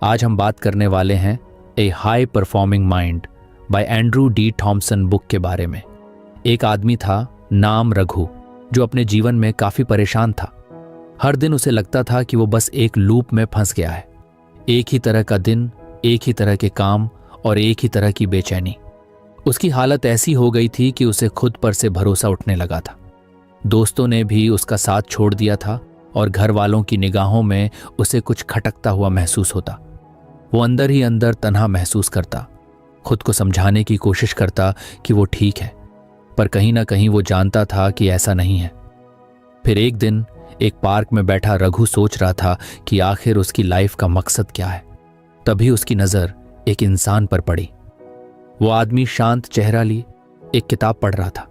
आज हम बात करने वाले हैं a high performing mind by Andrew D Thomson book के बारे में। एक आदमी था नाम रघु, जो अपने जीवन में काफ़ी परेशान था। हर दिन उसे लगता था कि वो बस एक लूप में फंस गया है। एक ही तरह का दिन, एक ही तरह के काम और एक ही तरह की बेचैनी। उसकी हालत ऐसी हो गई थी कि उसे खुद पर से भरोसा उठने लगा था। दोस्तों ने भी उसका साथ छोड़ दिया था और घर वालों की निगाहों में उसे कुछ खटकता हुआ महसूस होता। वो अंदर ही अंदर तन्हा महसूस करता, खुद को समझाने की कोशिश करता कि वो ठीक है, पर कहीं ना कहीं वो जानता था कि ऐसा नहीं है। फिर एक दिन एक पार्क में बैठा रघु सोच रहा था कि आखिर उसकी लाइफ का मकसद क्या है। तभी उसकी नज़र एक इंसान पर पड़ी। वो आदमी शांत चेहरा लिए एक किताब पढ़ रहा था।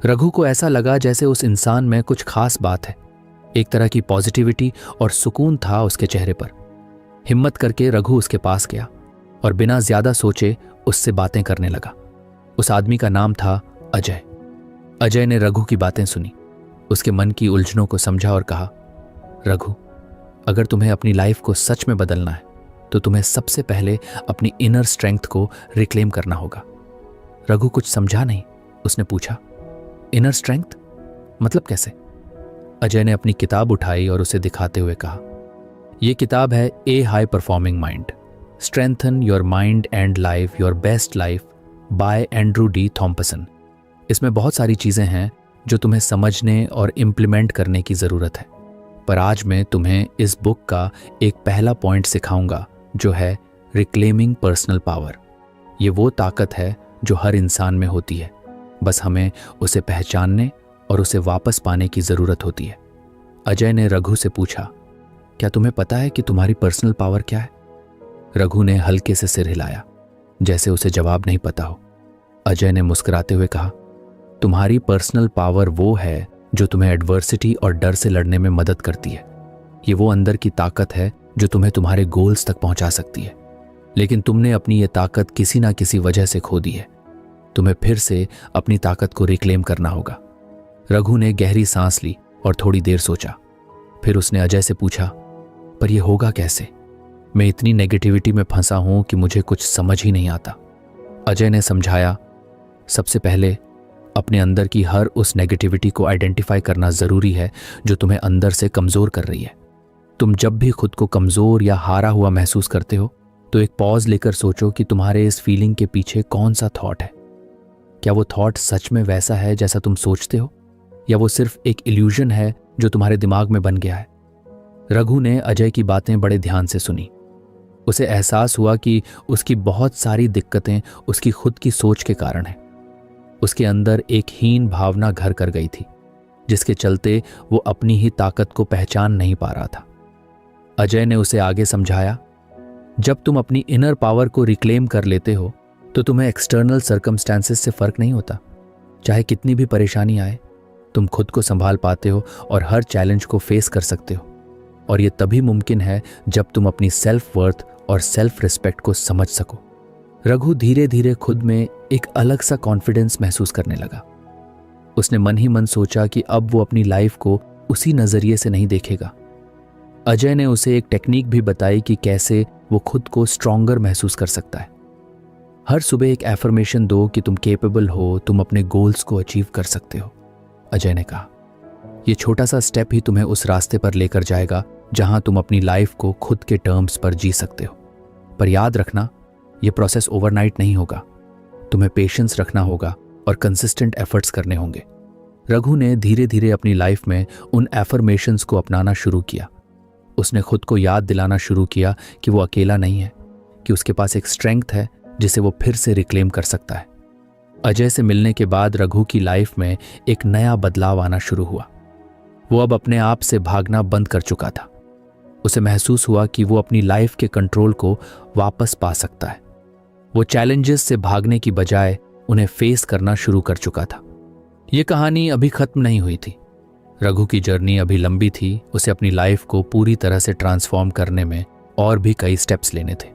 रघु को ऐसा लगा जैसे उस इंसान में कुछ खास बात है। एक तरह की पॉजिटिविटी और सुकून था उसके चेहरे पर। हिम्मत करके रघु उसके पास गया और बिना ज्यादा सोचे उससे बातें करने लगा। उस आदमी का नाम था अजय। अजय ने रघु की बातें सुनी, उसके मन की उलझनों को समझा और कहा, रघु, अगर तुम्हें अपनी लाइफ को सच में बदलना है तो तुम्हें सबसे पहले अपनी इनर स्ट्रेंथ को रिक्लेम करना होगा। रघु कुछ समझा नहीं। उसने पूछा, इनर स्ट्रेंथ मतलब कैसे? अजय ने अपनी किताब उठाई और उसे दिखाते हुए कहा, यह किताब है a high performing mind, strengthen your mind and life your best life by Andrew D Thompson. इसमें बहुत सारी चीजें हैं जो तुम्हें समझने और इम्प्लीमेंट करने की जरूरत है, पर आज मैं तुम्हें इस बुक का एक पहला पॉइंट सिखाऊंगा, जो है रिक्लेमिंग पर्सनल पावर। ये वो ताकत है जो हर इंसान में होती है, बस हमें उसे पहचानने और उसे वापस पाने की जरूरत होती है। अजय ने रघु से पूछा, क्या तुम्हें पता है कि तुम्हारी पर्सनल पावर क्या है? रघु ने हल्के से सिर हिलाया, जैसे उसे जवाब नहीं पता हो। अजय ने मुस्कुराते हुए कहा, तुम्हारी पर्सनल पावर वो है जो तुम्हें एडवर्सिटी और डर से लड़ने में मदद करती है। ये वो अंदर की ताकत है जो तुम्हें तुम्हारे गोल्स तक पहुंचा सकती है, लेकिन तुमने अपनी ये ताकत किसी ना किसी वजह से खो दी है। तुम्हें फिर से अपनी ताकत को रिक्लेम करना होगा। रघु ने गहरी सांस ली और थोड़ी देर सोचा। फिर उसने अजय से पूछा, पर यह होगा कैसे? मैं इतनी नेगेटिविटी में फंसा हूं कि मुझे कुछ समझ ही नहीं आता। अजय ने समझाया, सबसे पहले अपने अंदर की हर उस नेगेटिविटी को आइडेंटिफाई करना जरूरी है जो तुम्हें अंदर से कमजोर कर रही है। तुम जब भी खुद को कमजोर या हारा हुआ महसूस करते हो तो एक पॉज लेकर सोचो कि तुम्हारे इस फीलिंग के पीछे कौन सा थॉट है। क्या वो थॉट सच में वैसा है जैसा तुम सोचते हो, या वो सिर्फ एक इल्यूजन है जो तुम्हारे दिमाग में बन गया है? रघु ने अजय की बातें बड़े ध्यान से सुनी। उसे एहसास हुआ कि उसकी बहुत सारी दिक्कतें उसकी खुद की सोच के कारण हैं। उसके अंदर एक हीन भावना घर कर गई थी, जिसके चलते वो अपनी ही ताकत को पहचान नहीं पा रहा था। अजय ने उसे आगे समझाया, जब तुम अपनी इनर पावर को रिक्लेम कर लेते हो तो तुम्हें एक्सटर्नल सर्कमस्टेंसेस से फर्क नहीं होता। चाहे कितनी भी परेशानी आए, तुम खुद को संभाल पाते हो और हर चैलेंज को फेस कर सकते हो। और ये तभी मुमकिन है जब तुम अपनी सेल्फ वर्थ और सेल्फ रिस्पेक्ट को समझ सको। रघु धीरे धीरे खुद में एक अलग सा कॉन्फिडेंस महसूस करने लगा। उसने मन ही मन सोचा कि अब वो अपनी लाइफ को उसी नजरिए से नहीं देखेगा। अजय ने उसे एक टेक्निक भी बताई कि कैसे वो खुद को स्ट्रॉन्गर महसूस कर सकता है। हर सुबह एक एफर्मेशन दो कि तुम केपेबल हो, तुम अपने गोल्स को अचीव कर सकते हो। अजय ने कहा, यह छोटा सा स्टेप ही तुम्हें उस रास्ते पर लेकर जाएगा जहां तुम अपनी लाइफ को खुद के टर्म्स पर जी सकते हो। पर याद रखना, यह प्रोसेस ओवरनाइट नहीं होगा। तुम्हें पेशेंस रखना होगा और कंसिस्टेंट एफर्ट्स करने होंगे। रघु ने धीरे धीरे अपनी लाइफ में उन एफर्मेशंस को अपनाना शुरू किया। उसने खुद को याद दिलाना शुरू किया कि वो अकेला नहीं है, कि उसके पास एक स्ट्रेंथ है जिसे वो फिर से रिक्लेम कर सकता है। अजय से मिलने के बाद रघु की लाइफ में एक नया बदलाव आना शुरू हुआ। वो अब अपने आप से भागना बंद कर चुका था। उसे महसूस हुआ कि वो अपनी लाइफ के कंट्रोल को वापस पा सकता है। वो चैलेंजेस से भागने की बजाय उन्हें फेस करना शुरू कर चुका था। ये कहानी अभी खत्म नहीं हुई थी। रघु की जर्नी अभी लंबी थी। उसे अपनी लाइफ को पूरी तरह से ट्रांसफॉर्म करने में और भी कई स्टेप्स लेने थे।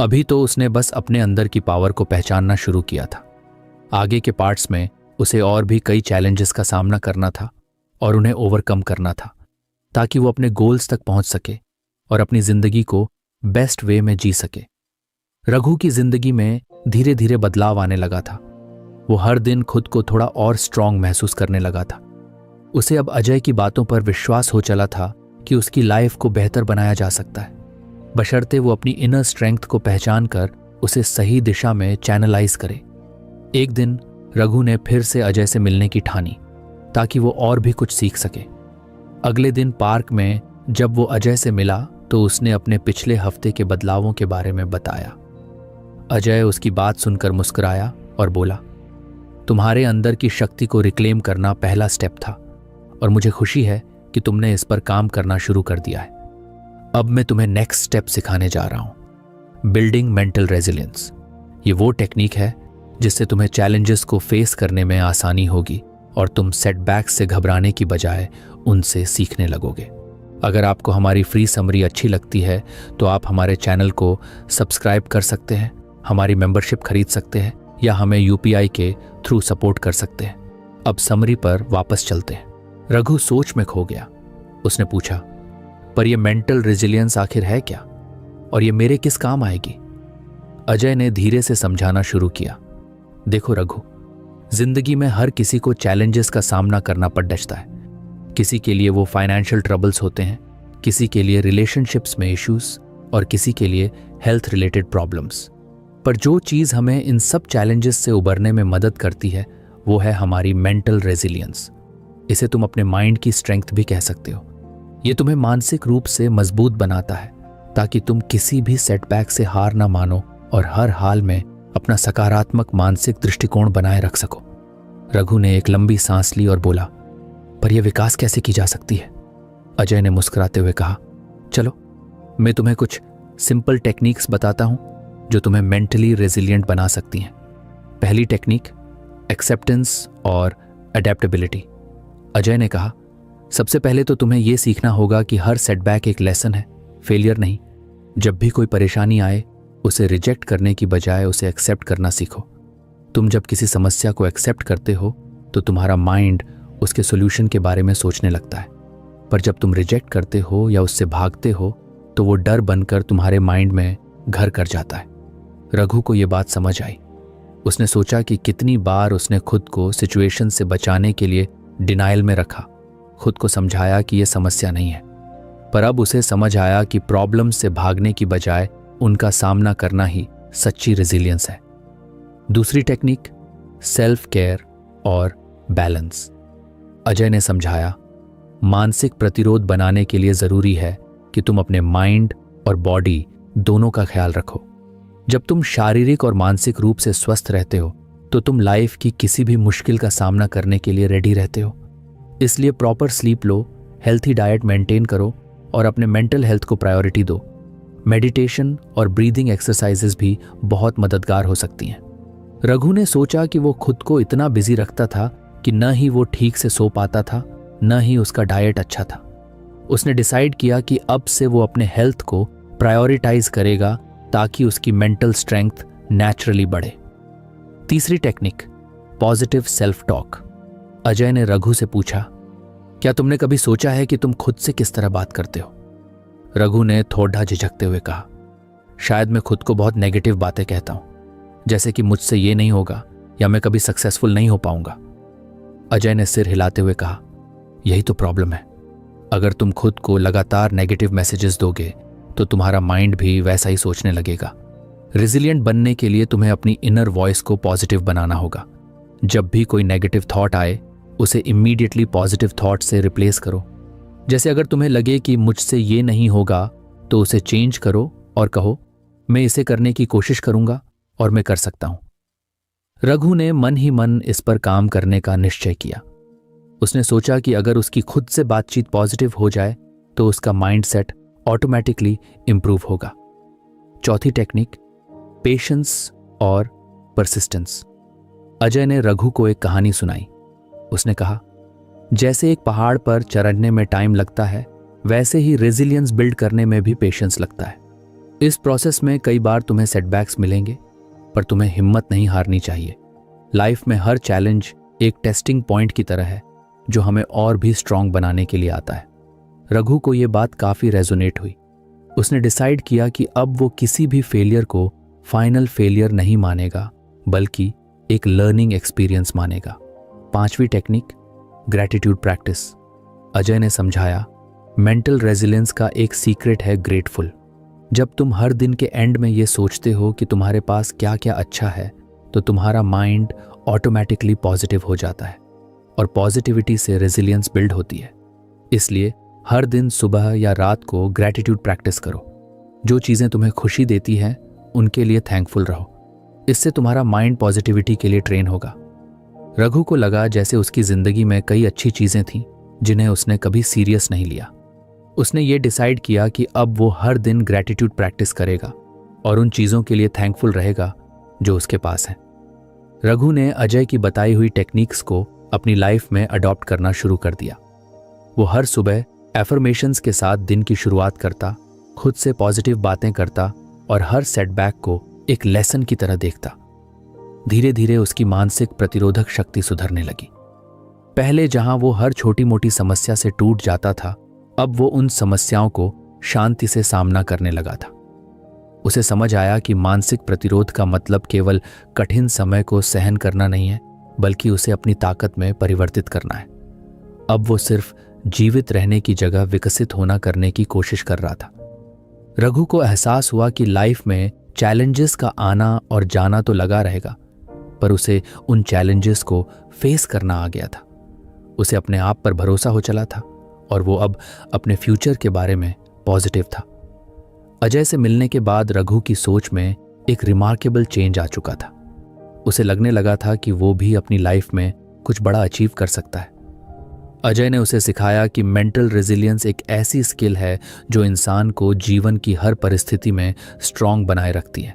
अभी तो उसने बस अपने अंदर की पावर को पहचानना शुरू किया था। आगे के पार्ट्स में उसे और भी कई चैलेंजेस का सामना करना था और उन्हें ओवरकम करना था, ताकि वो अपने गोल्स तक पहुंच सके और अपनी जिंदगी को बेस्ट वे में जी सके। रघु की जिंदगी में धीरे धीरे बदलाव आने लगा था। वो हर दिन खुद को थोड़ा और स्ट्रांग महसूस करने लगा था। उसे अब अजय की बातों पर विश्वास हो चला था कि उसकी लाइफ को बेहतर बनाया जा सकता है, बशर्ते वो अपनी इनर स्ट्रेंथ को पहचान कर उसे सही दिशा में चैनलाइज करे। एक दिन रघु ने फिर से अजय से मिलने की ठानी ताकि वो और भी कुछ सीख सके। अगले दिन पार्क में जब वो अजय से मिला तो उसने अपने पिछले हफ्ते के बदलावों के बारे में बताया। अजय उसकी बात सुनकर मुस्कुराया और बोला, तुम्हारे अंदर की शक्ति को रिक्लेम करना पहला स्टेप था और मुझे खुशी है कि तुमने इस पर काम करना शुरू कर दिया है। अब मैं तुम्हें नेक्स्ट स्टेप सिखाने जा रहा हूं, बिल्डिंग मेंटल रेजिलियंस। ये वो टेक्निक है जिससे तुम्हें चैलेंजेस को फेस करने में आसानी होगी और तुम सेटबैक्स से घबराने की बजाय उनसे सीखने लगोगे। अगर आपको हमारी फ्री समरी अच्छी लगती है तो आप हमारे चैनल को सब्सक्राइब कर सकते हैं, हमारी मेंबरशिप खरीद सकते हैं या हमें यूपीआई के थ्रू सपोर्ट कर सकते हैं। अब समरी पर वापस चलते हैं। रघु सोच में खो गया। उसने पूछा, पर यह मेंटल रेजिलियंस आखिर है क्या और ये मेरे किस काम आएगी? अजय ने धीरे से समझाना शुरू किया, देखो रघु, जिंदगी में हर किसी को चैलेंजेस का सामना करना पड़ डचता है। किसी के लिए वो फाइनेंशियल ट्रबल्स होते हैं, किसी के लिए रिलेशनशिप्स में इश्यूज और किसी के लिए हेल्थ रिलेटेड प्रॉब्लम्स। पर जो चीज़ हमें इन सब चैलेंजेस से उबरने में मदद करती है वो है हमारी मेंटल रेजिलियंस। इसे तुम अपने माइंड की स्ट्रेंथ भी कह सकते हो। ये तुम्हें मानसिक रूप से मजबूत बनाता है ताकि तुम किसी भी सेटबैक से हार ना मानो और हर हाल में अपना सकारात्मक मानसिक दृष्टिकोण बनाए रख सको। रघु ने एक लंबी सांस ली और बोला, पर यह विकास कैसे की जा सकती है? अजय ने मुस्कुराते हुए कहा, चलो मैं तुम्हें कुछ सिंपल टेक्निक्स बताता हूं जो तुम्हें मेंटली रेजिलिएंट बना सकती हैं। पहली टेक्निक, एक्सेप्टेंस और अडेप्टेबिलिटी। अजय ने कहा, सबसे पहले तो तुम्हें यह सीखना होगा कि हर सेटबैक एक लेसन है, फेलियर नहीं। जब भी कोई परेशानी आए उसे रिजेक्ट करने की बजाय उसे एक्सेप्ट करना सीखो। तुम जब किसी समस्या को एक्सेप्ट करते हो तो तुम्हारा माइंड उसके सॉल्यूशन के बारे में सोचने लगता है, पर जब तुम रिजेक्ट करते हो या उससे भागते हो तो वो डर बनकर तुम्हारे माइंड में घर कर जाता है। रघु को यह बात समझ आई। उसने सोचा कि कितनी बार उसने खुद को सिचुएशन से बचाने के लिए डिनाइल में रखा, खुद को समझाया कि यह समस्या नहीं है। पर अब उसे समझ आया कि प्रॉब्लम से भागने की बजाय उनका सामना करना ही सच्ची रेजिलियंस है। दूसरी टेक्निक, सेल्फ केयर और बैलेंस। अजय ने समझाया, मानसिक प्रतिरोध बनाने के लिए जरूरी है कि तुम अपने माइंड और बॉडी दोनों का ख्याल रखो। जब तुम शारीरिक और मानसिक रूप से स्वस्थ रहते हो तो तुम लाइफ की किसी भी मुश्किल का सामना करने के लिए रेडी रहते हो। इसलिए प्रॉपर स्लीप लो, हेल्थी डाइट मेंटेन करो और अपने मेंटल हेल्थ को प्रायोरिटी दो। मेडिटेशन और ब्रीदिंग एक्सरसाइजेस भी बहुत मददगार हो सकती हैं। रघु ने सोचा कि वो खुद को इतना बिजी रखता था कि न ही वो ठीक से सो पाता था, न ही उसका डाइट अच्छा था। उसने डिसाइड किया कि अब से वो अपने हेल्थ को प्रायोरिटाइज करेगा ताकि उसकी मेंटल स्ट्रेंथ नेचुरली बढ़े। तीसरी technique, positive self talk. Ajay ने रघु से पूछा, क्या तुमने कभी सोचा है कि तुम खुद से किस तरह बात करते हो? रघु ने थोड़ा झिझकते हुए कहा, शायद मैं खुद को बहुत नेगेटिव बातें कहता हूं, जैसे कि मुझसे ये नहीं होगा या मैं कभी सक्सेसफुल नहीं हो पाऊंगा। अजय ने सिर हिलाते हुए कहा, यही तो प्रॉब्लम है। अगर तुम खुद को लगातार नेगेटिव मैसेजेस दोगे तो तुम्हारा माइंड भी वैसा ही सोचने लगेगा। रेजिलिएंट बनने के लिए तुम्हें अपनी इनर वॉइस को पॉजिटिव बनाना होगा। जब भी कोई नेगेटिव थॉट आए उसे इमीडिएटली पॉजिटिव थॉट से रिप्लेस करो। जैसे अगर तुम्हें लगे कि मुझसे ये नहीं होगा तो उसे चेंज करो और कहो, मैं इसे करने की कोशिश करूंगा और मैं कर सकता हूं। रघु ने मन ही मन इस पर काम करने का निश्चय किया। उसने सोचा कि अगर उसकी खुद से बातचीत पॉजिटिव हो जाए तो उसका माइंडसेट ऑटोमेटिकली इंप्रूव होगा। चौथी टेक्निक, पेशेंस और परसिस्टेंस। अजय ने रघु को एक कहानी सुनाई। उसने कहा, जैसे एक पहाड़ पर चढ़ने में टाइम लगता है वैसे ही रेजिलियंस बिल्ड करने में भी पेशेंस लगता है। इस प्रोसेस में कई बार तुम्हें सेटबैक्स मिलेंगे, पर तुम्हें हिम्मत नहीं हारनी चाहिए। लाइफ में हर चैलेंज एक टेस्टिंग पॉइंट की तरह है जो हमें और भी स्ट्रांग बनाने के लिए आता है। रघु को यह बात काफी रेजोनेट हुई। उसने डिसाइड किया कि अब वो किसी भी फेलियर को फाइनल फेलियर नहीं मानेगा, बल्कि एक लर्निंग एक्सपीरियंस मानेगा। 5वीं टेक्निक, ग्रैटिट्यूड प्रैक्टिस। अजय ने समझाया, मेंटल रेजिलियंस का एक सीक्रेट है ग्रेटफुल। जब तुम हर दिन के एंड में ये सोचते हो कि तुम्हारे पास क्या क्या अच्छा है, तो तुम्हारा माइंड ऑटोमेटिकली पॉजिटिव हो जाता है और पॉजिटिविटी से रेजिलियंस बिल्ड होती है। इसलिए हर दिन सुबह या रात को ग्रैटिट्यूड प्रैक्टिस करो। जो चीज़ें तुम्हें खुशी देती हैं उनके लिए थैंकफुल रहो। इससे तुम्हारा माइंड पॉजिटिविटी के लिए ट्रेन होगा। रघु को लगा जैसे उसकी जिंदगी में कई अच्छी चीज़ें थीं जिन्हें उसने कभी सीरियस नहीं लिया। उसने ये डिसाइड किया कि अब वो हर दिन ग्रैटिट्यूड प्रैक्टिस करेगा और उन चीज़ों के लिए थैंकफुल रहेगा जो उसके पास हैं। रघु ने अजय की बताई हुई टेक्निक्स को अपनी लाइफ में अडॉप्ट करना शुरू कर दिया। वो हर सुबह एफर्मेशंस के साथ दिन की शुरुआत करता, खुद से पॉजिटिव बातें करता और हर सेटबैक को एक लेसन की तरह देखता। धीरे धीरे उसकी मानसिक प्रतिरोधक शक्ति सुधरने लगी। पहले जहां वो हर छोटी मोटी समस्या से टूट जाता था, अब वो उन समस्याओं को शांति से सामना करने लगा था। उसे समझ आया कि मानसिक प्रतिरोध का मतलब केवल कठिन समय को सहन करना नहीं है, बल्कि उसे अपनी ताकत में परिवर्तित करना है। अब वो सिर्फ जीवित रहने की जगह विकसित होना करने की कोशिश कर रहा था। रघु को एहसास हुआ कि लाइफ में चैलेंजेस का आना और जाना तो लगा रहेगा, पर उसे उन चैलेंजेस को फेस करना आ गया था। उसे अपने आप पर भरोसा हो चला था और वो अब अपने फ्यूचर के बारे में पॉजिटिव था। अजय से मिलने के बाद रघु की सोच में एक रिमार्केबल चेंज आ चुका था। उसे लगने लगा था कि वो भी अपनी लाइफ में कुछ बड़ा अचीव कर सकता है। अजय ने उसे सिखाया कि मेंटल रेजिलियंस एक ऐसी स्किल है जो इंसान को जीवन की हर परिस्थिति में स्ट्रांग बनाए रखती है।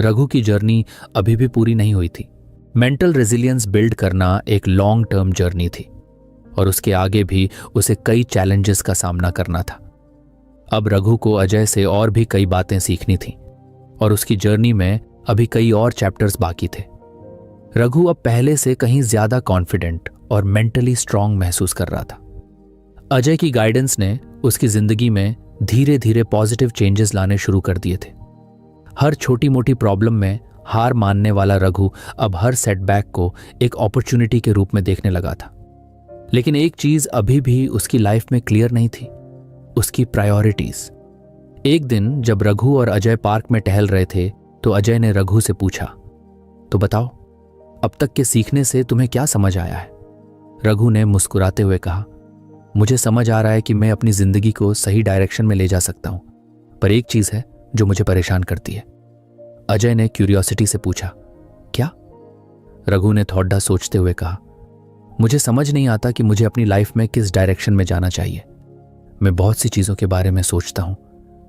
रघु की जर्नी अभी भी पूरी नहीं हुई थी। मेंटल रेजिलियंस बिल्ड करना एक लॉन्ग टर्म जर्नी थी और उसके आगे भी उसे कई चैलेंजेस का सामना करना था। अब रघु को अजय से और भी कई बातें सीखनी थी और उसकी जर्नी में अभी कई और चैप्टर्स बाकी थे। रघु अब पहले से कहीं ज्यादा कॉन्फिडेंट और मेंटली स्ट्रांग महसूस कर रहा था। अजय की गाइडेंस ने उसकी जिंदगी में धीरे धीरे पॉजिटिव चेंजेस लाने शुरू कर दिए थे। हर छोटी मोटी प्रॉब्लम में हार मानने वाला रघु अब हर सेटबैक को एक अपॉर्चुनिटी के रूप में देखने लगा था। लेकिन एक चीज अभी भी उसकी लाइफ में क्लियर नहीं थी, उसकी प्रायोरिटीज। एक दिन जब रघु और अजय पार्क में टहल रहे थे तो अजय ने रघु से पूछा, तो बताओ, अब तक के सीखने से तुम्हें क्या समझ आया है? रघु ने मुस्कुराते हुए कहा, मुझे समझ आ रहा है कि मैं अपनी जिंदगी को सही डायरेक्शन में ले जा सकता हूं, पर एक चीज है जो मुझे परेशान करती है। अजय ने क्यूरियोसिटी से पूछा, क्या? रघु ने थोड़ा सोचते हुए कहा, मुझे समझ नहीं आता कि मुझे अपनी लाइफ में किस डायरेक्शन में जाना चाहिए। मैं बहुत सी चीज़ों के बारे में सोचता हूं,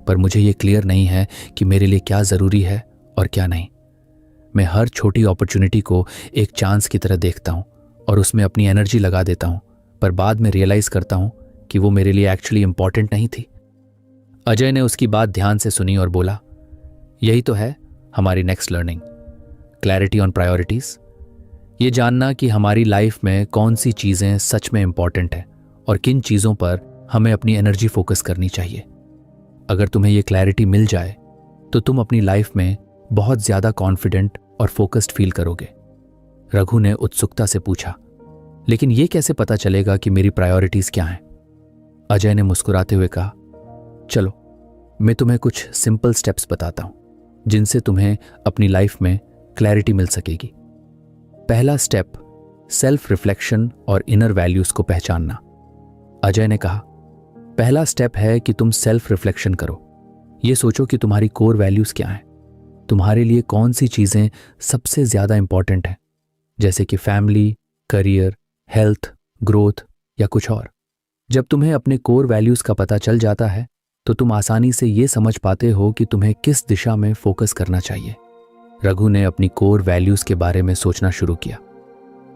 पर मुझे ये क्लियर नहीं है कि मेरे लिए क्या ज़रूरी है और क्या नहीं। मैं हर छोटी अपॉर्चुनिटी को एक चांस की तरह देखता हूं और उसमें अपनी एनर्जी लगा देता हूं, पर बाद में रियलाइज़ करता हूं कि वो मेरे लिए एक्चुअली इंपॉर्टेंट नहीं थी। अजय ने उसकी बात ध्यान से सुनी और बोला, यही तो है हमारी next learning, clarity on priorities. ये जानना कि हमारी लाइफ में कौन सी चीज़ें सच में इंपॉर्टेंट है और किन चीज़ों पर हमें अपनी एनर्जी फोकस करनी चाहिए। अगर तुम्हें ये क्लैरिटी मिल जाए तो तुम अपनी लाइफ में बहुत ज़्यादा कॉन्फिडेंट और फोकस्ड फील करोगे। रघु ने उत्सुकता से पूछा, लेकिन ये कैसे पता चलेगा कि मेरी प्रायोरिटीज़ क्या हैं? अजय ने मुस्कुराते हुए कहा, चलो मैं तुम्हें कुछ सिंपल स्टेप्स बताता हूँ जिनसे तुम्हें अपनी लाइफ में क्लैरिटी मिल सकेगी। पहला स्टेप, सेल्फ रिफ्लेक्शन और इनर वैल्यूज को पहचानना। अजय ने कहा, पहला स्टेप है कि तुम सेल्फ रिफ्लेक्शन करो। ये सोचो कि तुम्हारी कोर वैल्यूज क्या हैं, तुम्हारे लिए कौन सी चीज़ें सबसे ज़्यादा इंपॉर्टेंट हैं, जैसे कि फैमिली, करियर, हेल्थ, ग्रोथ या कुछ और। जब तुम्हें अपने कोर वैल्यूज का पता चल जाता है तो तुम आसानी से ये समझ पाते हो कि तुम्हें किस दिशा में फोकस करना चाहिए। रघु ने अपनी कोर वैल्यूज के बारे में सोचना शुरू किया।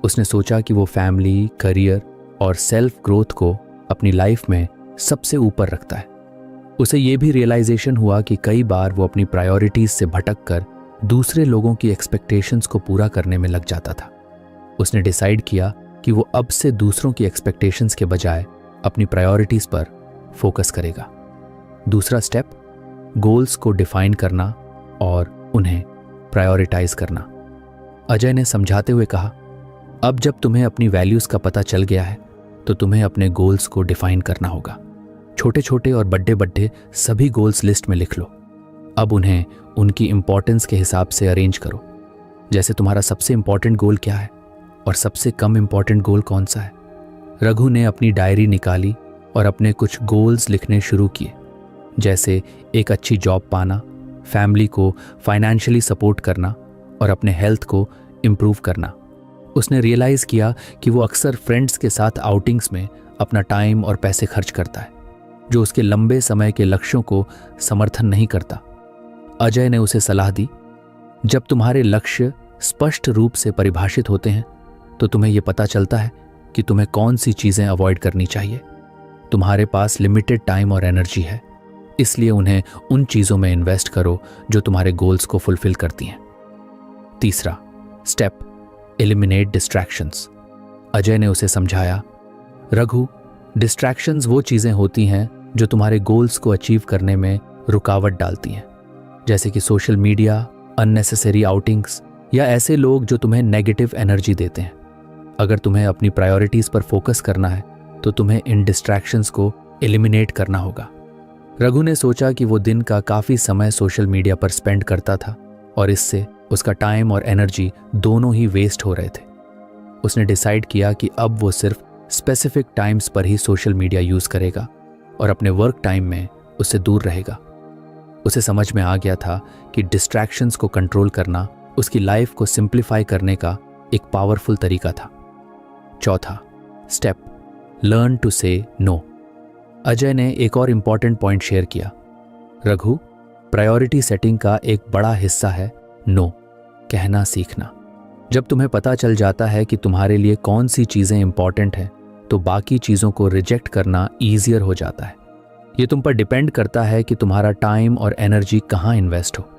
उसने सोचा कि वो फैमिली, करियर और सेल्फ ग्रोथ को अपनी लाइफ में सबसे ऊपर रखता है। उसे ये भी रियलाइजेशन हुआ कि कई बार वो अपनी प्रायोरिटीज से भटक कर दूसरे लोगों की एक्सपेक्टेशंस को पूरा करने में लग जाता था। उसने डिसाइड किया कि वो अब से दूसरों की एक्सपेक्टेशंस के बजाय अपनी प्रायोरिटीज पर फोकस करेगा। दूसरा स्टेप, गोल्स को डिफाइन करना और उन्हें प्रायोरिटाइज करना। अजय ने समझाते हुए कहा, अब जब तुम्हें अपनी वैल्यूज़ का पता चल गया है तो तुम्हें अपने गोल्स को डिफाइन करना होगा। छोटे छोटे और बड़े बड़े सभी गोल्स लिस्ट में लिख लो। अब उन्हें उनकी इंपॉर्टेंस के हिसाब से अरेंज करो। जैसे तुम्हारा सबसे इंपॉर्टेंट गोल क्या है और सबसे कम इंपॉर्टेंट गोल कौन सा है। रघु ने अपनी डायरी निकाली और अपने कुछ गोल्स लिखने शुरू किए, जैसे एक अच्छी जॉब पाना, फैमिली को फाइनेंशियली सपोर्ट करना और अपने हेल्थ को इम्प्रूव करना। उसने रियलाइज़ किया कि वो अक्सर फ्रेंड्स के साथ आउटिंग्स में अपना टाइम और पैसे खर्च करता है, जो उसके लंबे समय के लक्ष्यों को समर्थन नहीं करता। अजय ने उसे सलाह दी, जब तुम्हारे लक्ष्य स्पष्ट रूप से परिभाषित होते हैं तो तुम्हें यह पता चलता है कि तुम्हें कौन सी चीज़ें अवॉइड करनी चाहिए। तुम्हारे पास लिमिटेड टाइम और एनर्जी है, इसलिए उन्हें उन चीज़ों में इन्वेस्ट करो जो तुम्हारे गोल्स को फुलफिल करती हैं। तीसरा स्टेप, एलिमिनेट डिस्ट्रैक्शंस। अजय ने उसे समझाया, रघु, डिस्ट्रैक्शंस वो चीज़ें होती हैं जो तुम्हारे गोल्स को अचीव करने में रुकावट डालती हैं, जैसे कि सोशल मीडिया, अननेसेसरी आउटिंग्स या ऐसे लोग जो तुम्हें नेगेटिव एनर्जी देते हैं। अगर तुम्हें अपनी प्रायोरिटीज़ पर फोकस करना है तो तुम्हें इन डिस्ट्रैक्शंस को एलिमिनेट करना होगा। रघु ने सोचा कि वो दिन का काफ़ी समय सोशल मीडिया पर स्पेंड करता था और इससे उसका टाइम और एनर्जी दोनों ही वेस्ट हो रहे थे। उसने डिसाइड किया कि अब वो सिर्फ स्पेसिफिक टाइम्स पर ही सोशल मीडिया यूज़ करेगा और अपने वर्क टाइम में उससे दूर रहेगा। उसे समझ में आ गया था कि डिस्ट्रैक्शंस को कंट्रोल करना उसकी लाइफ को सिंप्लीफाई करने का एक पावरफुल तरीका था। चौथा स्टेप, लर्न टू से नो। अजय ने एक और इम्पॉर्टेंट पॉइंट शेयर किया, रघु, प्रायोरिटी सेटिंग का एक बड़ा हिस्सा है नो कहना सीखना। जब तुम्हें पता चल जाता है कि तुम्हारे लिए कौन सी चीज़ें इंपॉर्टेंट हैं तो बाकी चीज़ों को रिजेक्ट करना ईजियर हो जाता है। ये तुम पर डिपेंड करता है कि तुम्हारा टाइम और एनर्जी कहाँ इन्वेस्ट हो।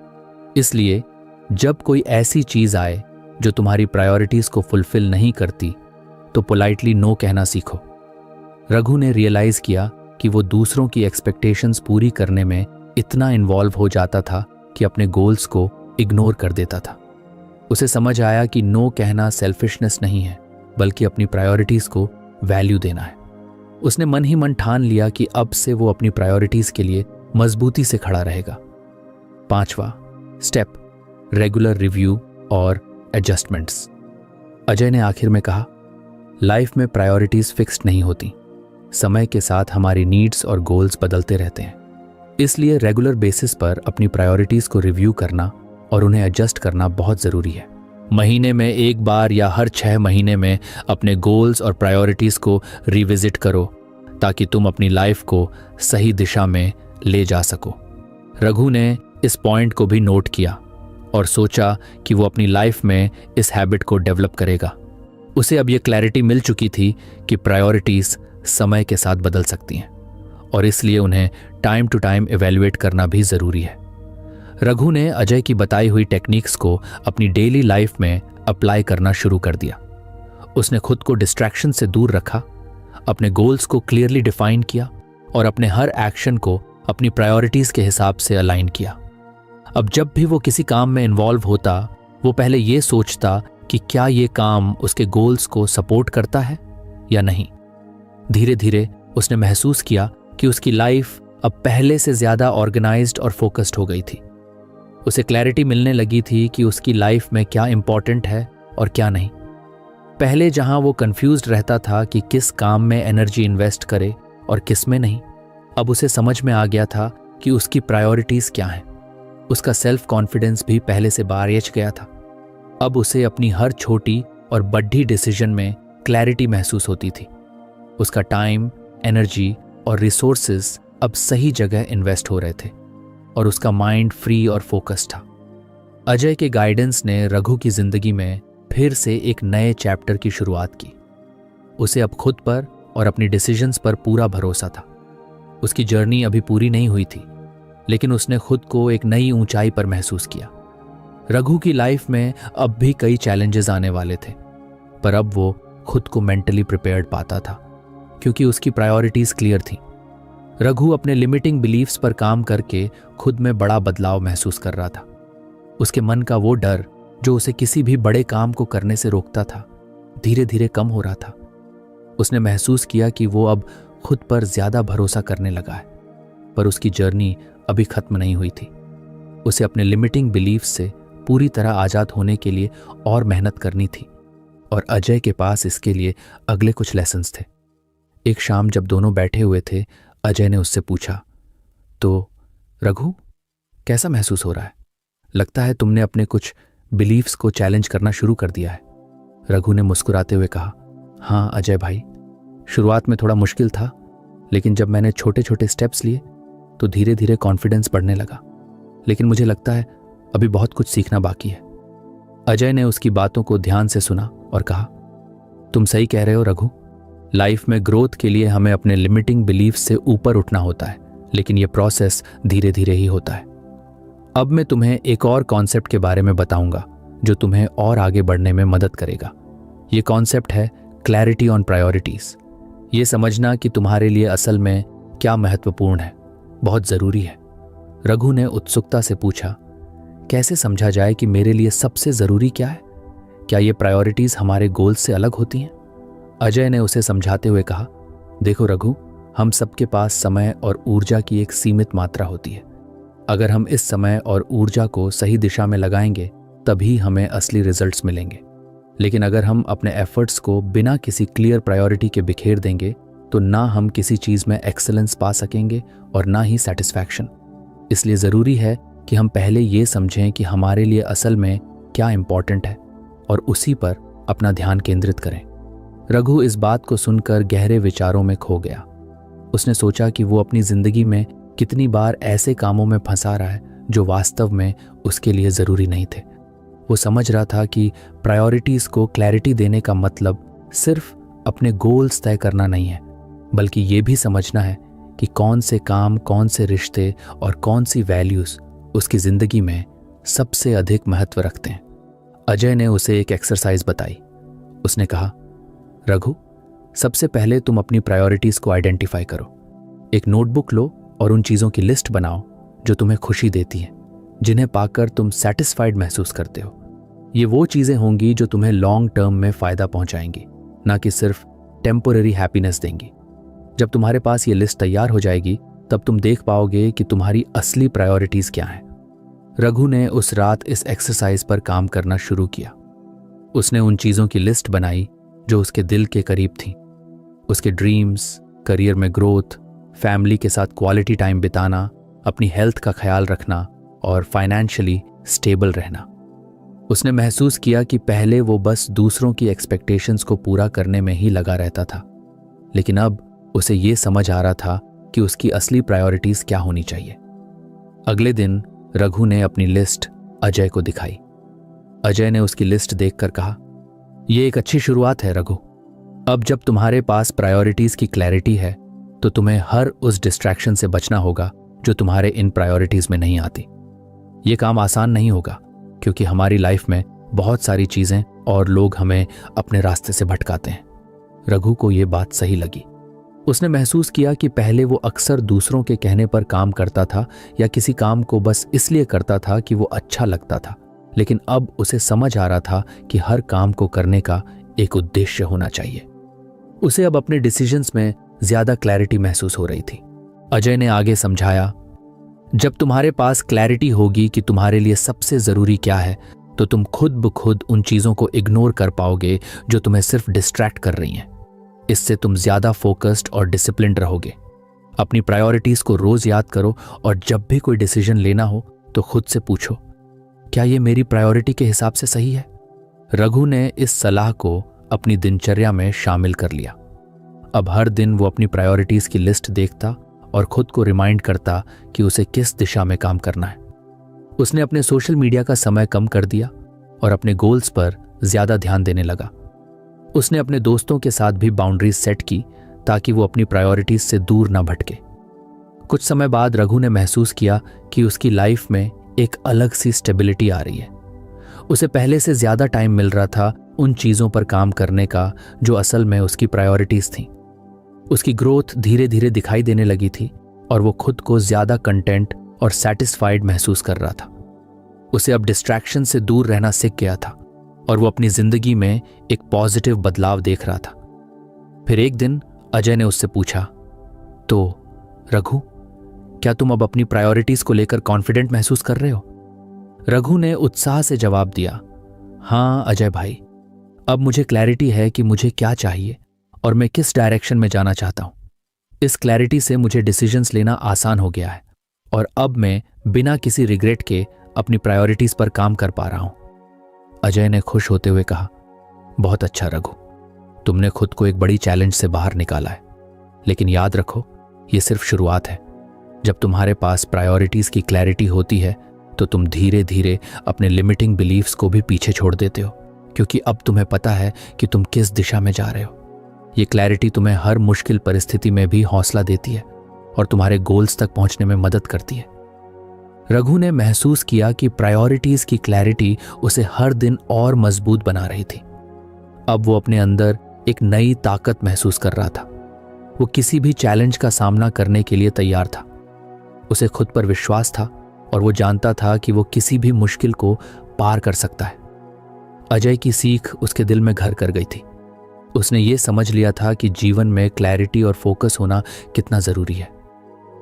इसलिए जब कोई ऐसी चीज़ आए जो तुम्हारी प्रायोरिटीज़ को फुलफिल नहीं करती तो पोलाइटली नो कहना सीखो। रघु ने रियलाइज़ किया कि वो दूसरों की एक्सपेक्टेशंस पूरी करने में इतना इन्वॉल्व हो जाता था कि अपने गोल्स को इग्नोर कर देता था। उसे समझ आया कि नो कहना सेल्फिशनेस नहीं है, बल्कि अपनी प्रायोरिटीज़ को वैल्यू देना है। उसने मन ही मन ठान लिया कि अब से वो अपनी प्रायोरिटीज़ के लिए मजबूती से खड़ा रहेगा। पांचवा स्टेप, रेगुलर रिव्यू और एडजस्टमेंट्स। अजय ने आखिर में कहा, लाइफ में प्रायोरिटीज़ फिक्स्ड नहीं होती। समय के साथ हमारी नीड्स और गोल्स बदलते रहते हैं, इसलिए रेगुलर बेसिस पर अपनी प्रायोरिटीज़ को रिव्यू करना और उन्हें एडजस्ट करना बहुत ज़रूरी है। महीने में एक बार या हर 6 महीने में अपने गोल्स और प्रायोरिटीज़ को रिविजिट करो ताकि तुम अपनी लाइफ को सही दिशा में ले जा सको। रघु ने इस पॉइंट को भी नोट किया और सोचा कि वो अपनी लाइफ में इस हैबिट को डेवलप करेगा। उसे अब ये क्लैरिटी मिल चुकी थी कि प्रायोरिटीज़ समय के साथ बदल सकती हैं और इसलिए उन्हें टाइम टू टाइम इवैल्यूएट करना भी ज़रूरी है। रघु ने अजय की बताई हुई टेक्निक्स को अपनी डेली लाइफ में अप्लाई करना शुरू कर दिया। उसने खुद को डिस्ट्रैक्शन से दूर रखा, अपने गोल्स को क्लियरली डिफाइन किया और अपने हर एक्शन को अपनी प्रायोरिटीज़ के हिसाब से अलाइन किया। अब जब भी वो किसी काम में इन्वॉल्व होता, वो पहले ये सोचता कि क्या ये काम उसके गोल्स को सपोर्ट करता है या नहीं। धीरे धीरे उसने महसूस किया कि उसकी लाइफ अब पहले से ज़्यादा ऑर्गेनाइज्ड और फोकस्ड हो गई थी। उसे क्लैरिटी मिलने लगी थी कि उसकी लाइफ में क्या इंपॉर्टेंट है और क्या नहीं। पहले जहां वो कंफ्यूज्ड रहता था कि किस काम में एनर्जी इन्वेस्ट करे और किस में नहीं, अब उसे समझ में आ गया था कि उसकी प्रायोरिटीज़ क्या हैं। उसका सेल्फ कॉन्फिडेंस भी पहले से बारिश गया था। अब उसे अपनी हर छोटी और बड़ी डिसीजन में क्लैरिटी महसूस होती थी। उसका टाइम, एनर्जी और रिसोर्सेज अब सही जगह इन्वेस्ट हो रहे थे और उसका माइंड फ्री और फोकस्ड था। अजय के गाइडेंस ने रघु की जिंदगी में फिर से एक नए चैप्टर की शुरुआत की। उसे अब खुद पर और अपनी डिसीजंस पर पूरा भरोसा था। उसकी जर्नी अभी पूरी नहीं हुई थी, लेकिन उसने खुद को एक नई ऊंचाई पर महसूस किया। रघु की लाइफ में अब भी कई चैलेंजेस आने वाले थे, पर अब वो खुद को मेंटली प्रिपेयर्ड पाता था क्योंकि उसकी प्रायोरिटीज क्लियर थी। रघु अपने लिमिटिंग बिलीफ्स पर काम करके खुद में बड़ा बदलाव महसूस कर रहा था। उसके मन का वो डर जो उसे किसी भी बड़े काम को करने से रोकता था, धीरे धीरे कम हो रहा था। उसने महसूस किया कि वो अब खुद पर ज्यादा भरोसा करने लगा है, पर उसकी जर्नी अभी खत्म नहीं हुई थी। उसे अपने लिमिटिंग बिलीफ्स से पूरी तरह आजाद होने के लिए और मेहनत करनी थी, और अजय के पास इसके लिए अगले कुछ लेसन्स थे। एक शाम जब दोनों बैठे हुए थे, अजय ने उससे पूछा, तो रघु, कैसा महसूस हो रहा है? लगता है तुमने अपने कुछ बिलीफ्स को चैलेंज करना शुरू कर दिया है। रघु ने मुस्कुराते हुए कहा, हाँ अजय भाई, शुरुआत में थोड़ा मुश्किल था, लेकिन जब मैंने छोटे छोटे स्टेप्स लिए तो धीरे धीरे कॉन्फिडेंस बढ़ने लगा। लेकिन मुझे लगता है अभी बहुत कुछ सीखना बाकी है। अजय ने उसकी बातों को ध्यान से सुना और कहा, तुम सही कह रहे हो रघु, लाइफ में ग्रोथ के लिए हमें अपने लिमिटिंग बिलीफ्स से ऊपर उठना होता है, लेकिन यह प्रोसेस धीरे धीरे ही होता है। अब मैं तुम्हें एक और कॉन्सेप्ट के बारे में बताऊंगा जो तुम्हें और आगे बढ़ने में मदद करेगा। यह कॉन्सेप्ट है क्लैरिटी ऑन प्रायोरिटीज। ये समझना कि तुम्हारे लिए असल में क्या महत्वपूर्ण है बहुत जरूरी है। रघु ने उत्सुकता से पूछा, कैसे समझा जाए कि मेरे लिए सबसे जरूरी क्या है? क्या ये प्रायोरिटीज हमारे गोल्स से अलग होती हैं? अजय ने उसे समझाते हुए कहा, देखो रघु, हम सबके पास समय और ऊर्जा की एक सीमित मात्रा होती है। अगर हम इस समय और ऊर्जा को सही दिशा में लगाएंगे तभी हमें असली रिजल्ट्स मिलेंगे। लेकिन अगर हम अपने एफर्ट्स को बिना किसी क्लियर प्रायोरिटी के बिखेर देंगे तो ना हम किसी चीज में एक्सेलेंस पा सकेंगे और ना ही सेटिस्फैक्शन। इसलिए जरूरी है कि हम पहले ये समझें कि हमारे लिए असल में क्या इंपॉर्टेंट है और उसी पर अपना ध्यान केंद्रित करें। रघु इस बात को सुनकर गहरे विचारों में खो गया। उसने सोचा कि वो अपनी जिंदगी में कितनी बार ऐसे कामों में फंसा रहा है जो वास्तव में उसके लिए जरूरी नहीं थे। वो समझ रहा था कि प्रायोरिटीज को क्लैरिटी देने का मतलब सिर्फ अपने गोल्स तय करना नहीं है, बल्कि ये भी समझना है कि कौन से काम, कौन से रिश्ते और कौन सी वैल्यूज उसकी जिंदगी में सबसे अधिक महत्व रखते हैं। अजय ने उसे एक एक्सरसाइज बताई। उसने कहा, रघु, सबसे पहले तुम अपनी प्रायोरिटीज को आइडेंटिफाई करो। एक नोटबुक लो और उन चीजों की लिस्ट बनाओ जो तुम्हें खुशी देती हैं, जिन्हें पाकर तुम सेटिस्फाइड महसूस करते हो। ये वो चीजें होंगी जो तुम्हें लॉन्ग टर्म में फायदा पहुंचाएंगी, ना कि सिर्फ टेम्पोररी हैप्पीनेस देंगी। जब तुम्हारे पास ये लिस्ट तैयार हो जाएगी तब तुम देख पाओगे कि तुम्हारी असली प्रायोरिटीज क्या हैं। रघु ने उस रात इस एक्सरसाइज पर काम करना शुरू किया। उसने उन चीजों की लिस्ट बनाई जो उसके दिल के करीब थीं। उसके ड्रीम्स, करियर में ग्रोथ, फैमिली के साथ क्वालिटी टाइम बिताना, अपनी हेल्थ का ख्याल रखना और फाइनेंशियली स्टेबल रहना। उसने महसूस किया कि पहले वो बस दूसरों की एक्सपेक्टेशंस को पूरा करने में ही लगा रहता था, लेकिन अब उसे ये समझ आ रहा था कि उसकी असली प्रायोरिटीज क्या होनी चाहिए। अगले दिन रघु ने अपनी लिस्ट अजय को दिखाई। अजय ने उसकी लिस्ट देखकर कहा, यह एक अच्छी शुरुआत है रघु। अब जब तुम्हारे पास प्रायोरिटीज की क्लैरिटी है तो तुम्हें हर उस डिस्ट्रैक्शन से बचना होगा जो तुम्हारे इन प्रायोरिटीज में नहीं आती। ये काम आसान नहीं होगा क्योंकि हमारी लाइफ में बहुत सारी चीजें और लोग हमें अपने रास्ते से भटकाते हैं। रघु को ये बात सही लगी। उसने महसूस किया कि पहले वो अक्सर दूसरों के कहने पर काम करता था या किसी काम को बस इसलिए करता था कि वो अच्छा लगता था, लेकिन अब उसे समझ आ रहा था कि हर काम को करने का एक उद्देश्य होना चाहिए। उसे अब अपने डिसीजंस में ज्यादा क्लैरिटी महसूस हो रही थी। अजय ने आगे समझाया, जब तुम्हारे पास क्लैरिटी होगी कि तुम्हारे लिए सबसे जरूरी क्या है तो तुम खुद ब खुद उन चीजों को इग्नोर कर पाओगे जो तुम्हें सिर्फ डिस्ट्रैक्ट कर रही हैं। इससे तुम ज्यादा फोकस्ड और डिसिप्लिन्ड रहोगे। अपनी प्रायोरिटीज को रोज याद करो और जब भी कोई डिसीजन लेना हो तो खुद से पूछो, क्या ये मेरी प्रायोरिटी के हिसाब से सही है? रघु ने इस सलाह को अपनी दिनचर्या में शामिल कर लिया। अब हर दिन वो अपनी प्रायोरिटीज की लिस्ट देखता और खुद को रिमाइंड करता कि उसे किस दिशा में काम करना है। उसने अपने सोशल मीडिया का समय कम कर दिया और अपने गोल्स पर ज्यादा ध्यान देने लगा। उसने अपने दोस्तों के साथ भी बाउंड्रीज सेट की ताकि वो अपनी प्रायोरिटीज से दूर ना भटके। कुछ समय बाद रघु ने महसूस किया कि उसकी लाइफ में एक अलग सी स्टेबिलिटी आ रही है। उसे पहले से ज्यादा टाइम मिल रहा था उन चीजों पर काम करने का जो असल में उसकी प्रायोरिटीज थीं। उसकी ग्रोथ धीरे धीरे दिखाई देने लगी थी और वो खुद को ज्यादा कंटेंट और सेटिस्फाइड महसूस कर रहा था। उसे अब डिस्ट्रैक्शन से दूर रहना सीख गया था और वो अपनी जिंदगी में एक पॉजिटिव बदलाव देख रहा था। फिर एक दिन अजय ने उससे पूछा, तो रघु, क्या तुम अब अपनी प्रायोरिटीज को लेकर कॉन्फिडेंट महसूस कर रहे हो? रघु ने उत्साह से जवाब दिया, हाँ अजय भाई, अब मुझे क्लैरिटी है कि मुझे क्या चाहिए और मैं किस डायरेक्शन में जाना चाहता हूं। इस क्लैरिटी से मुझे डिसीजंस लेना आसान हो गया है और अब मैं बिना किसी रिग्रेट के अपनी प्रायोरिटीज पर काम कर पा रहा हूं। अजय ने खुश होते हुए कहा, बहुत अच्छा रघु, तुमने खुद को एक बड़ी चैलेंज से बाहर निकाला है, लेकिन याद रखो ये सिर्फ शुरुआत है। जब तुम्हारे पास प्रायोरिटीज की क्लैरिटी होती है तो तुम धीरे धीरे अपने लिमिटिंग बिलीफ्स को भी पीछे छोड़ देते हो, क्योंकि अब तुम्हें पता है कि तुम किस दिशा में जा रहे हो। ये क्लैरिटी तुम्हें हर मुश्किल परिस्थिति में भी हौसला देती है और तुम्हारे गोल्स तक पहुंचने में मदद करती है। रघु ने महसूस किया कि प्रायोरिटीज की क्लैरिटी उसे हर दिन और मजबूत बना रही थी। अब वो अपने अंदर एक नई ताकत महसूस कर रहा था। वो किसी भी चैलेंज का सामना करने के लिए तैयार था। उसे खुद पर विश्वास था और वो जानता था कि वो किसी भी मुश्किल को पार कर सकता है। अजय की सीख उसके दिल में घर कर गई थी। उसने ये समझ लिया था कि जीवन में क्लैरिटी और फोकस होना कितना जरूरी है।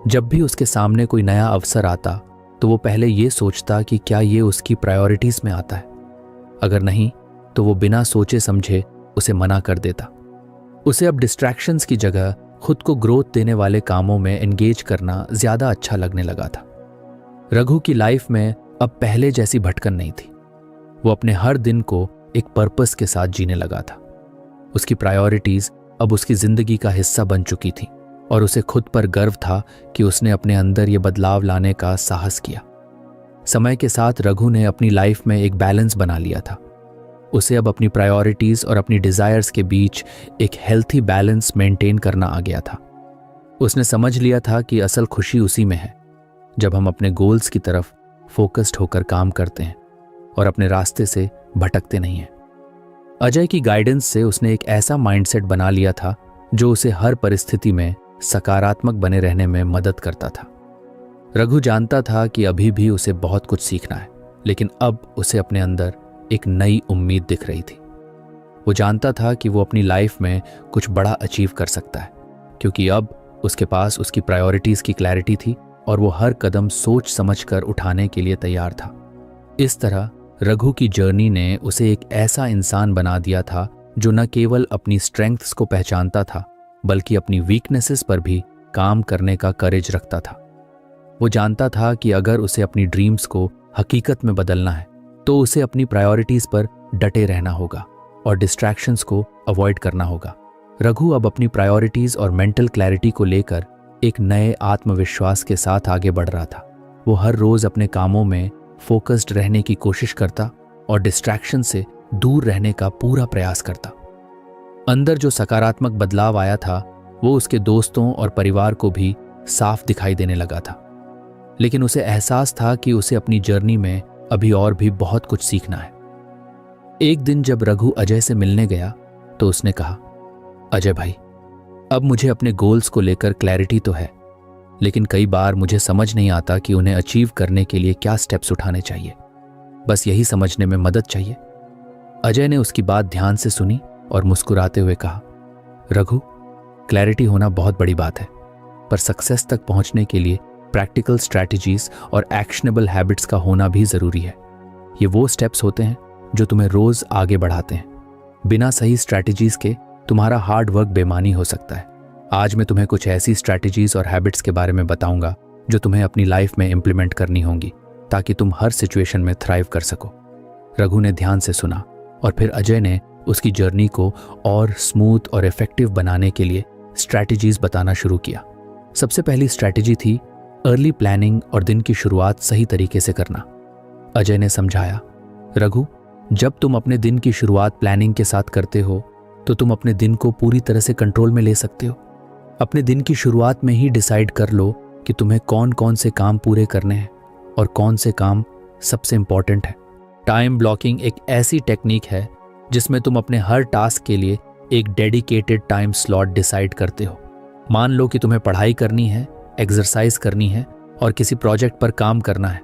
जब भी उसके सामने कोई नया अवसर आता तो वो पहले ये सोचता कि क्या ये उसकी प्रायोरिटीज में आता है। अगर नहीं तो वो बिना सोचे समझे उसे मना कर देता। उसे अब डिस्ट्रैक्शंस की जगह खुद को ग्रोथ देने वाले कामों में एंगेज करना ज्यादा अच्छा लगने लगा था। रघु की लाइफ में अब पहले जैसी भटकन नहीं थी। वो अपने हर दिन को एक पर्पस के साथ जीने लगा था। उसकी प्रायोरिटीज अब उसकी जिंदगी का हिस्सा बन चुकी थी और उसे खुद पर गर्व था कि उसने अपने अंदर ये बदलाव लाने का साहस किया। समय के साथ रघु ने अपनी लाइफ में एक बैलेंस बना लिया था। उसे अब अपनी प्रायोरिटीज और अपनी डिजायर्स के बीच एक हेल्थी बैलेंस मेंटेन करना आ गया था। उसने समझ लिया था कि असल खुशी उसी में है जब हम अपने गोल्स की तरफ फोकस्ड होकर काम करते हैं और अपने रास्ते से भटकते नहीं हैं। अजय की गाइडेंस से उसने एक ऐसा माइंडसेट बना लिया था जो उसे हर परिस्थिति में सकारात्मक बने रहने में मदद करता था। रघु जानता था कि अभी भी उसे बहुत कुछ सीखना है, लेकिन अब उसे अपने अंदर एक नई उम्मीद दिख रही थी। वो जानता था कि वो अपनी लाइफ में कुछ बड़ा अचीव कर सकता है, क्योंकि अब उसके पास उसकी प्रायोरिटीज की क्लैरिटी थी और वो हर कदम सोच समझकर उठाने के लिए तैयार था। इस तरह रघु की जर्नी ने उसे एक ऐसा इंसान बना दिया था जो न केवल अपनी स्ट्रेंथ्स को पहचानता था, बल्कि अपनी वीकनेसेस पर भी काम करने का करेज रखता था। वो जानता था कि अगर उसे अपनी ड्रीम्स को हकीकत में बदलना है तो उसे अपनी प्रायोरिटीज पर डटे रहना होगा और डिस्ट्रैक्शंस को अवॉइड करना होगा। रघु अब अपनी प्रायोरिटीज और मेंटल क्लैरिटी को लेकर एक नए आत्मविश्वास के साथ आगे बढ़ रहा था। वो हर रोज अपने कामों में फोकस्ड रहने की कोशिश करता और डिस्ट्रैक्शन से दूर रहने का पूरा प्रयास करता। अंदर जो सकारात्मक बदलाव आया था वो उसके दोस्तों और परिवार को भी साफ दिखाई देने लगा था। लेकिन उसे एहसास था कि उसे अपनी जर्नी में अभी और भी बहुत कुछ सीखना है। एक दिन जब रघु अजय से मिलने गया तो उसने कहा, अजय भाई, अब मुझे अपने गोल्स को लेकर क्लैरिटी तो है, लेकिन कई बार मुझे समझ नहीं आता कि उन्हें अचीव करने के लिए क्या स्टेप्स उठाने चाहिए। बस यही समझने में मदद चाहिए। अजय ने उसकी बात ध्यान से सुनी और मुस्कुराते हुए कहा, रघु, क्लैरिटी होना बहुत बड़ी बात है, पर सक्सेस तक पहुंचने के लिए प्रैक्टिकल स्ट्रैटेजीज और एक्शनेबल हैबिट्स का होना भी जरूरी है। ये वो स्टेप्स होते हैं जो तुम्हें रोज आगे बढ़ाते हैं। बिना सही स्ट्रैटेजीज के तुम्हारा हार्ड वर्क बेमानी हो सकता है। आज मैं तुम्हें कुछ ऐसी स्ट्रैटेजीज और हैबिट्स के बारे में बताऊंगा जो तुम्हें अपनी लाइफ में इंप्लीमेंट करनी होंगी ताकि तुम हर सिचुएशन में थ्राइव कर सको। रघु ने ध्यान से सुना और फिर अजय ने उसकी जर्नी को और स्मूथ और इफेक्टिव बनाने के लिए स्ट्रैटेजीज बताना शुरू किया। सबसे पहली स्ट्रैटेजी थी अर्ली प्लानिंग और दिन की शुरुआत सही तरीके से करना। अजय ने समझाया, रघु, जब तुम अपने दिन की शुरुआत प्लानिंग के साथ करते हो तो तुम अपने दिन को पूरी तरह से कंट्रोल में ले सकते हो। अपने दिन की शुरुआत में ही डिसाइड कर लो कि तुम्हें कौन कौन से काम पूरे करने हैं और कौन से काम सबसे इंपॉर्टेंट है। टाइम ब्लॉकिंग एक ऐसी टेक्निक है जिसमें तुम अपने हर टास्क के लिए एक डेडिकेटेड टाइम स्लॉट डिसाइड करते हो। मान लो कि तुम्हें पढ़ाई करनी है एक्सरसाइज करनी है और किसी प्रोजेक्ट पर काम करना है,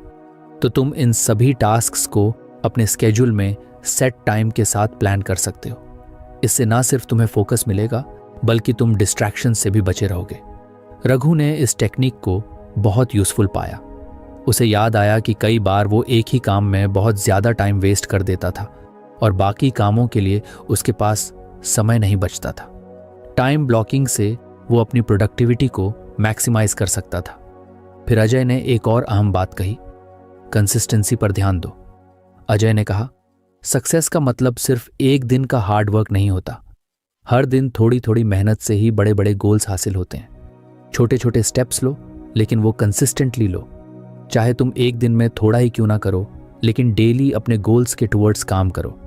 तो तुम इन सभी टास्क्स को अपने स्केड्यूल में सेट टाइम के साथ प्लान कर सकते हो। इससे ना सिर्फ तुम्हें फोकस मिलेगा बल्कि तुम डिस्ट्रैक्शन से भी बचे रहोगे। रघु ने इस टेक्निक को बहुत यूजफुल पाया। उसे याद आया कि कई बार वो एक ही काम में बहुत ज़्यादा टाइम वेस्ट कर देता था और बाकी कामों के लिए उसके पास समय नहीं बचता था। टाइम ब्लॉकिंग से वो अपनी प्रोडक्टिविटी को मैक्सिमाइज कर सकता था। फिर अजय ने एक और अहम बात कही, कंसिस्टेंसी पर ध्यान दो। अजय ने कहा, सक्सेस का मतलब सिर्फ एक दिन का हार्ड वर्क नहीं होता। हर दिन थोड़ी थोड़ी मेहनत से ही बड़े बड़े गोल्स हासिल होते हैं। छोटे छोटे स्टेप्स लो, लेकिन वो कंसिस्टेंटली लो। चाहे तुम एक दिन में थोड़ा ही क्यों ना करो, लेकिन डेली अपने गोल्स के टुवर्ड्स काम करो।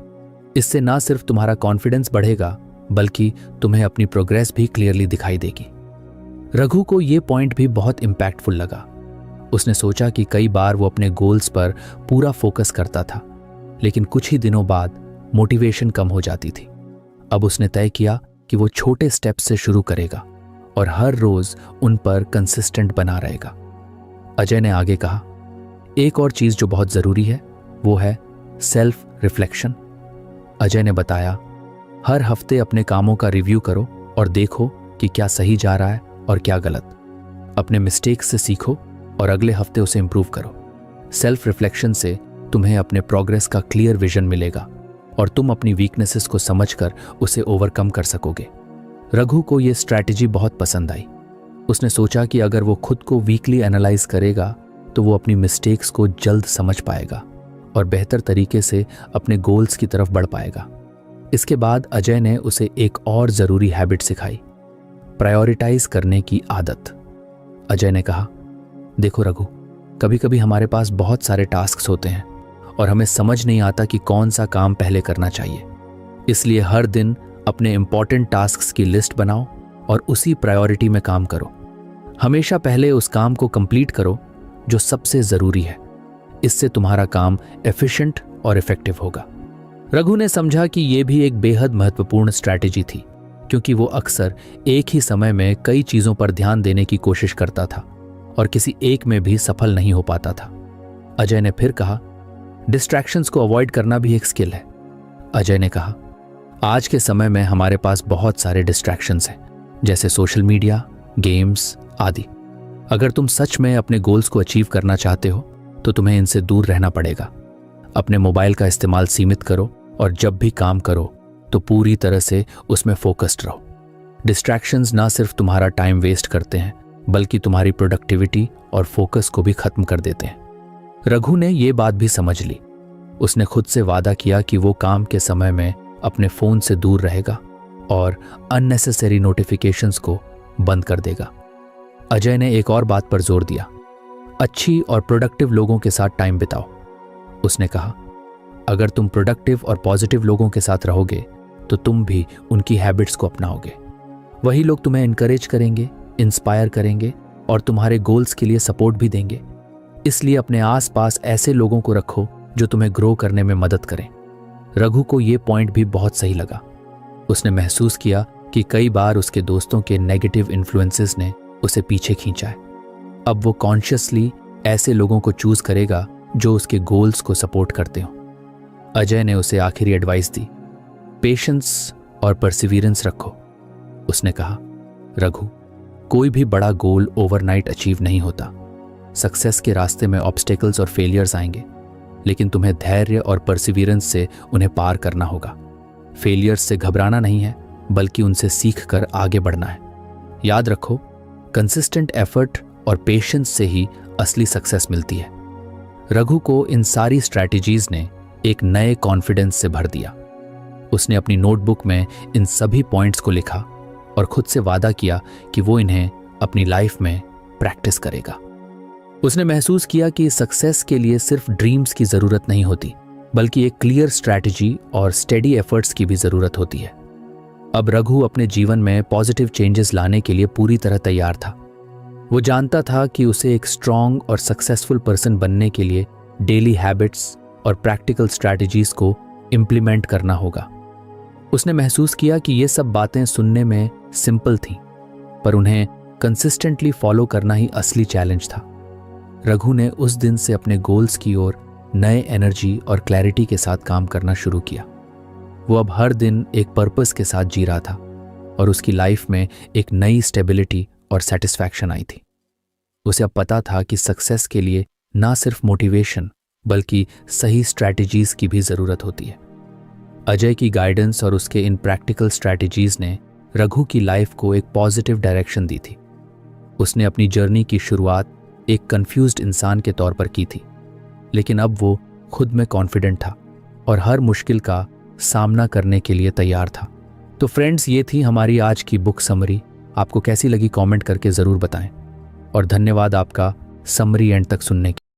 इससे ना सिर्फ तुम्हारा कॉन्फिडेंस बढ़ेगा बल्कि तुम्हें अपनी प्रोग्रेस भी क्लियरली दिखाई देगी। रघु को ये पॉइंट भी बहुत इम्पैक्टफुल लगा। उसने सोचा कि कई बार वो अपने गोल्स पर पूरा फोकस करता था, लेकिन कुछ ही दिनों बाद मोटिवेशन कम हो जाती थी। अब उसने तय किया कि वो छोटे स्टेप्स से शुरू करेगा और हर रोज उन पर कंसिस्टेंट बना रहेगा। अजय ने आगे कहा, एक और चीज जो बहुत जरूरी है वो है सेल्फ रिफ्लेक्शन। अजय ने बताया, हर हफ्ते अपने कामों का रिव्यू करो और देखो कि क्या सही जा रहा है और क्या गलत। अपने मिस्टेक्स से सीखो और अगले हफ्ते उसे इंप्रूव करो। सेल्फ रिफ्लेक्शन से तुम्हें अपने प्रोग्रेस का क्लियर विजन मिलेगा और तुम अपनी वीकनेसेस को समझकर उसे ओवरकम कर सकोगे। रघु को यह स्ट्रैटेजी बहुत पसंद आई। उसने सोचा कि अगर वो खुद को वीकली एनालाइज करेगा तो वो अपनी मिस्टेक्स को जल्द समझ पाएगा और बेहतर तरीके से अपने गोल्स की तरफ बढ़ पाएगा। इसके बाद अजय ने उसे एक और ज़रूरी हैबिट सिखाई, प्रायोरिटाइज करने की आदत। अजय ने कहा, देखो रघु, कभी कभी हमारे पास बहुत सारे टास्क्स होते हैं और हमें समझ नहीं आता कि कौन सा काम पहले करना चाहिए। इसलिए हर दिन अपने इंपॉर्टेंट टास्क्स की लिस्ट बनाओ और उसी प्रायोरिटी में काम करो। हमेशा पहले उस काम को कंप्लीट करो जो सबसे ज़रूरी है। इससे तुम्हारा काम एफिशिएंट और इफेक्टिव होगा। रघु ने समझा कि यह भी एक बेहद महत्वपूर्ण स्ट्रैटेजी थी, क्योंकि वो अक्सर एक ही समय में कई चीज़ों पर ध्यान देने की कोशिश करता था और किसी एक में भी सफल नहीं हो पाता था। अजय ने फिर कहा, डिस्ट्रैक्शंस को अवॉइड करना भी एक स्किल है। अजय ने कहा, आज के समय में हमारे पास बहुत सारे डिस्ट्रैक्शंस हैं, जैसे सोशल मीडिया, गेम्स आदि। अगर तुम सच में अपने गोल्स को अचीव करना चाहते हो तो तुम्हें इनसे दूर रहना पड़ेगा। अपने मोबाइल का इस्तेमाल सीमित करो और जब भी काम करो तो पूरी तरह से उसमें फोकस्ड रहो। डिस्ट्रैक्शंस ना सिर्फ तुम्हारा टाइम वेस्ट करते हैं बल्कि तुम्हारी प्रोडक्टिविटी और फोकस को भी खत्म कर देते हैं। रघु ने ये बात भी समझ ली। उसने खुद से वादा किया कि वो काम के समय में अपने फोन से दूर रहेगा और अननेसेसरी नोटिफिकेशंस को बंद कर देगा। अजय ने एक और बात पर जोर दिया, अच्छी और प्रोडक्टिव लोगों के साथ टाइम बिताओ। उसने कहा, अगर तुम प्रोडक्टिव और पॉजिटिव लोगों के साथ रहोगे तो तुम भी उनकी हैबिट्स को अपनाओगे। वही लोग तुम्हें इनकरेज करेंगे, इंस्पायर करेंगे और तुम्हारे गोल्स के लिए सपोर्ट भी देंगे। इसलिए अपने आसपास ऐसे लोगों को रखो जो तुम्हें ग्रो करने में मदद करें। रघु को ये पॉइंट भी बहुत सही लगा। उसने महसूस किया कि कई बार उसके दोस्तों के नेगेटिव इन्फ्लुएंसेस ने उसे पीछे खींचा है। अब वो कॉन्शियसली ऐसे लोगों को चूज करेगा जो उसके गोल्स को सपोर्ट करते हो। अजय ने उसे आखिरी एडवाइस दी, पेशेंस और परसिवियरेंस रखो। उसने कहा, रघु, कोई भी बड़ा गोल ओवरनाइट अचीव नहीं होता। सक्सेस के रास्ते में ऑब्स्टेकल्स और फेलियर्स आएंगे, लेकिन तुम्हें धैर्य और परसिवियरेंस से उन्हें पार करना होगा। फेलियर्स से घबराना नहीं है बल्कि उनसे सीख कर आगे बढ़ना है। याद रखो, कंसिस्टेंट एफर्ट और पेशेंस से ही असली सक्सेस मिलती है। रघु को इन सारी स्ट्रैटेजीज ने एक नए कॉन्फिडेंस से भर दिया। उसने अपनी नोटबुक में इन सभी पॉइंट्स को लिखा और खुद से वादा किया कि वो इन्हें अपनी लाइफ में प्रैक्टिस करेगा। उसने महसूस किया कि सक्सेस के लिए सिर्फ ड्रीम्स की जरूरत नहीं होती बल्कि एक क्लियर स्ट्रैटेजी और स्टेडी एफर्ट्स की भी जरूरत होती है। अब रघु अपने जीवन में पॉजिटिव चेंजेस लाने के लिए पूरी तरह तैयार था। वो जानता था कि उसे एक स्ट्रांग और सक्सेसफुल पर्सन बनने के लिए डेली हैबिट्स और प्रैक्टिकल स्ट्रैटेजीज को इम्प्लीमेंट करना होगा। उसने महसूस किया कि ये सब बातें सुनने में सिंपल थीं, पर उन्हें कंसिस्टेंटली फॉलो करना ही असली चैलेंज था। रघु ने उस दिन से अपने गोल्स की ओर नए एनर्जी और क्लैरिटी के साथ काम करना शुरू किया। वो अब हर दिन एक पर्पस के साथ जी रहा था और उसकी लाइफ में एक नई स्टेबिलिटी और सेटिस्फैक्शन आई थी। उसे अब पता था कि सक्सेस के लिए ना सिर्फ मोटिवेशन बल्कि सही स्ट्रैटेजीज की भी ज़रूरत होती है। अजय की गाइडेंस और उसके इन प्रैक्टिकल स्ट्रैटेजीज ने रघु की लाइफ को एक पॉजिटिव डायरेक्शन दी थी। उसने अपनी जर्नी की शुरुआत एक कंफ्यूज्ड इंसान के तौर पर की थी, लेकिन अब वो खुद में कॉन्फिडेंट था और हर मुश्किल का सामना करने के लिए तैयार था। तो फ्रेंड्स, ये थी हमारी आज की बुक समरी। आपको कैसी लगी कमेंट करके ज़रूर बताएं और धन्यवाद आपका समरी एंड तक सुनने के